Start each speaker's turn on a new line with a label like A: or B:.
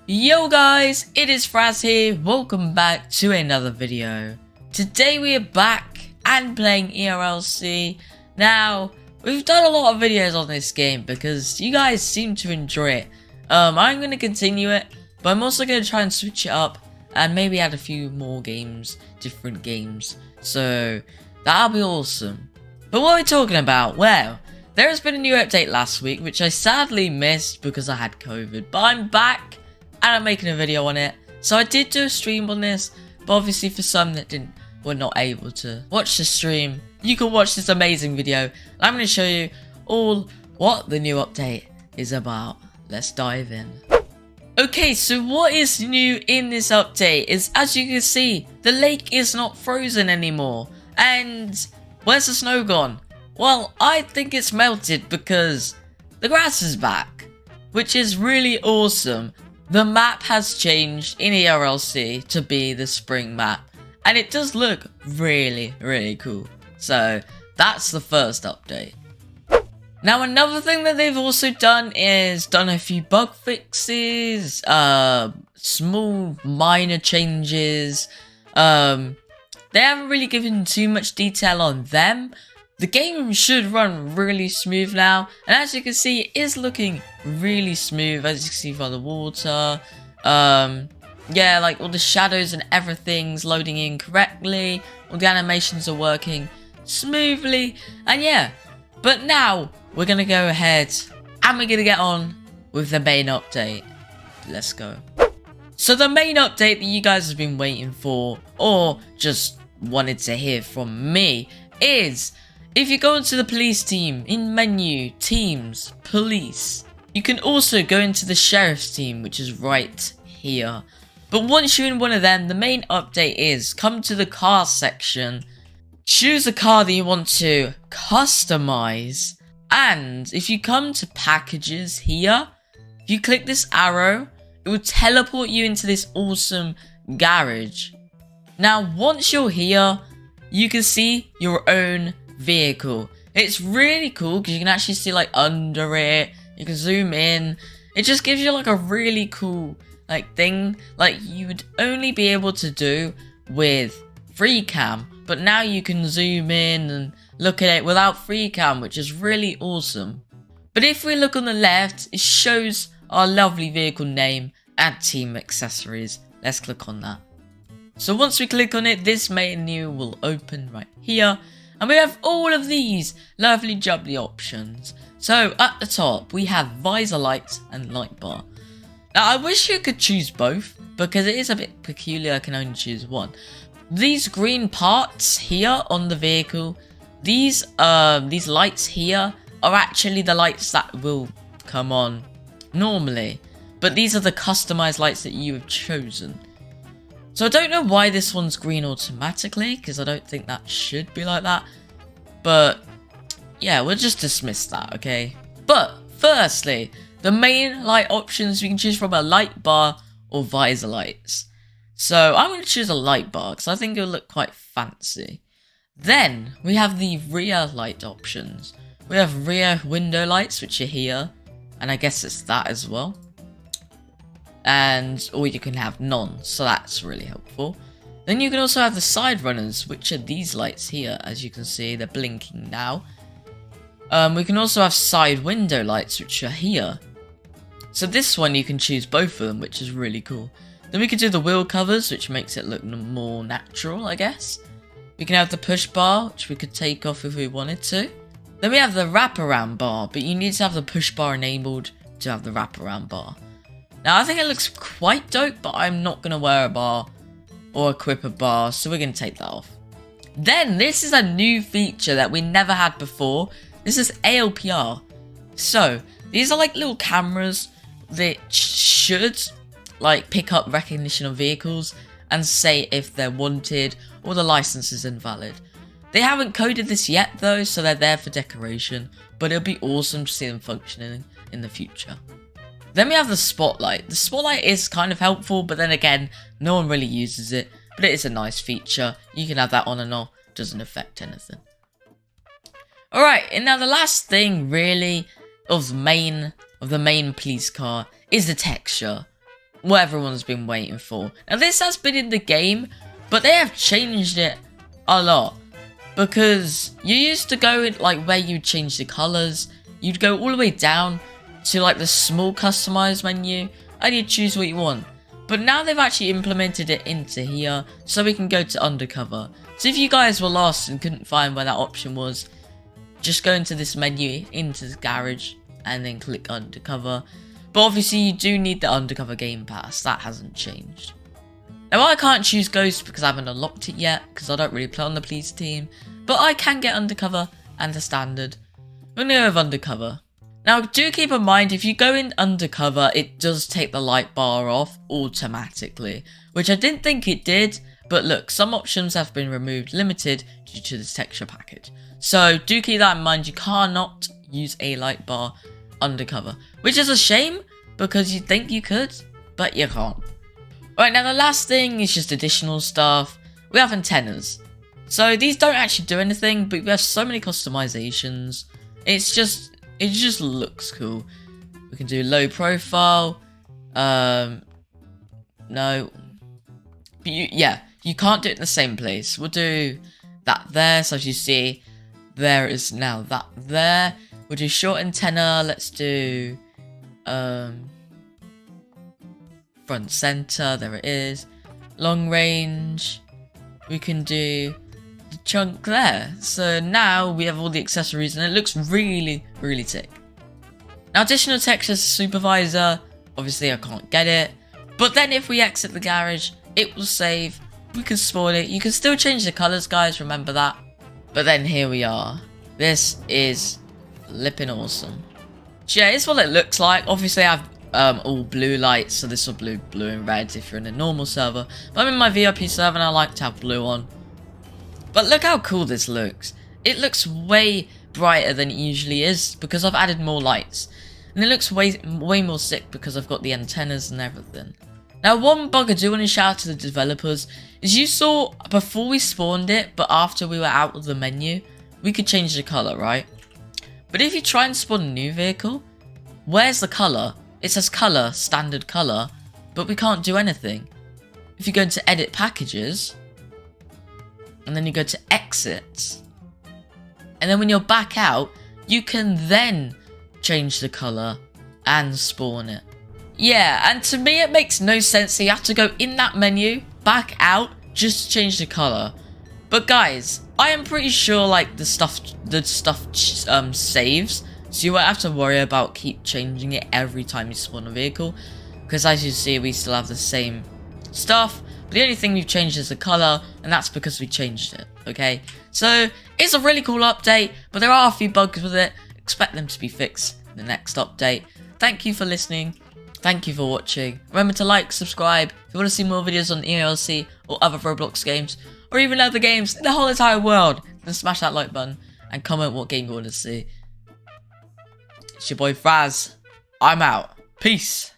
A: Yo guys, it is Fraz here, welcome back to another video. Today we are back and playing ERLC. Now, we've done a lot of videos on this game because you guys seem to enjoy it. I'm going to continue it, but I'm also going to try and switch it up and maybe add a few more games, different games. So, that'll be awesome. But what are we talking about? Well, there has been a new update last week, which I sadly missed because I had COVID, but I'm back. And I'm making a video on it. So I did do a stream on this, but obviously for some that were not able to watch the stream, you can watch this amazing video. I'm going to show you all what the new update is about. Let's dive in. Okay, so what is new in this update is, as you can see, the lake is not frozen anymore. And where's the snow gone? Well, I think it's melted because the grass is back, which is really awesome. The map has changed in ERLC to be the spring map, and it does look really cool. So that's the first update. Now another thing that they've also done is done a few bug fixes, small minor changes. They haven't really given too much detail on them. The game should run really smooth now, and as you can see, it is looking really smooth, as you can see by the water. Yeah, like all the shadows and everything's loading in correctly, all the animations are working smoothly, and yeah. But now, we're gonna go ahead, and we're gonna get on with the main update. Let's go. So the main update that you guys have been waiting for, or just wanted to hear from me, is if you go into the police team, in menu, teams, police, you can also go into the sheriff's team, which is right here. But once you're in one of them, the main update is come to the car section, choose a car that you want to customize, and if you come to packages here, if you click this arrow, it will teleport you into this awesome garage. Now once you're here, you can see your own vehicle. It's really cool because you can actually see like under it, you can zoom in. It just gives you like a really cool like thing like you would only be able to do with Facecam, but now you can zoom in and look at it without Facecam, which is really awesome. But if we look on the left, it shows our lovely vehicle name and team accessories. Let's click on that. So once we click on it, this menu will open right here. And we have all of these lovely jubbly options. So at the top, we have visor lights and light bar. Now I wish you could choose both, because it is a bit peculiar, I can only choose one. These green parts here on the vehicle, these lights here are actually the lights that will come on normally. But these are the customized lights that you have chosen. So I don't know why this one's green automatically, because I don't think that should be like that. But yeah, we'll just dismiss that, okay? But firstly, the main light options, we can choose from a light bar or visor lights. So I'm going to choose a light bar because I think it'll look quite fancy. Then we have the rear light options. We have rear window lights, which are here, and I guess it's that as well. And or you can have none, so that's really helpful. Then you can also have the side runners, which are these lights here. As you can see, they're blinking now. We can also have side window lights, which are here. So this one you can choose both of them, which is really cool. Then we can do the wheel covers, which makes it look more natural, I guess. We can have the push bar, which we could take off if we wanted to. Then we have the wraparound bar, but you need to have the push bar enabled to have the wraparound bar. Now I think it looks quite dope, but I'm not going to wear a bar or equip a bar, so we're going to take that off. Then this is a new feature that we never had before. This is ALPR. So these are like little cameras that should like pick up recognition of vehicles and say if they're wanted or the license is invalid. They haven't coded this yet though, so they're there for decoration, but it'll be awesome to see them functioning in the future. Then we have the spotlight. The spotlight is kind of helpful, but then again, no one really uses it. But it is a nice feature. You can have that on and off. Doesn't affect anything. Alright, and now the last thing really of the main police car is the texture. what everyone's been waiting for. Now this has been in the game, but they have changed it a lot. Because you used to go in like where you change the colours, you'd go all the way down to like the small customize menu and you choose what you want. But now they've actually implemented it into here so we can go to undercover. So if you guys were lost and couldn't find where that option was, just go into this menu, into the garage, and then click undercover. But obviously you do need the undercover game pass, that hasn't changed. Now I can't choose Ghost because I haven't unlocked it yet, because I don't really play on the police team. But I can get undercover and the standard. We're going to go with undercover. Now do keep in mind, if you go in undercover, it does take the light bar off automatically. Which I didn't think it did, but look, some options have been removed limited due to this texture package. So do keep that in mind, you cannot use a light bar undercover. Which is a shame, because you'd think you could, but you can't. Alright, now the last thing is just additional stuff. We have antennas. So these don't actually do anything, but we have so many customizations. It just looks cool. We can do low profile. No. But you can't do it in the same place. We'll do that there. So as you see, there is now that there. We'll do short antenna. Let's do front center, there it is. Long range, we can do the chunk there. So now we have all the accessories and it looks really, really sick. Now additional textures supervisor, obviously I can't get it. But then if we exit the garage, it will save. We can spawn it. You can still change the colors, guys, remember that. But then here we are. This is flipping awesome. So yeah, it's what it looks like. Obviously I have all blue lights, so this will blue and red if you're in a normal server. But I'm in my VIP server and I like to have blue on. But look how cool this looks. It looks way brighter than it usually is because I've added more lights. And it looks way more sick because I've got the antennas and everything. Now one bug I do want to shout out to the developers is you saw before we spawned it, but after we were out of the menu, we could change the colour, right? But if you try and spawn a new vehicle, where's the colour? It says colour, standard colour, but we can't do anything. If you go into edit packages, and then you go to exit, and then when you're back out, you can then change the colour and spawn it. Yeah, and to me it makes no sense. So you have to go in that menu, back out, just to change the colour. But guys, I am pretty sure like the stuff saves. So you won't have to worry about keep changing it every time you spawn a vehicle. Because as you see, we still have the same stuff. But the only thing we've changed is the colour. And that's because we changed it. Okay. So it's a really cool update. But there are a few bugs with it. Expect them to be fixed in the next update. Thank you for listening. Thank you for watching. Remember to like, subscribe. If you want to see more videos on ERLC or other Roblox games. Or even other games in the whole entire world. Then smash that like button. And comment what game you want to see. It's your boy Fraz. I'm out. Peace.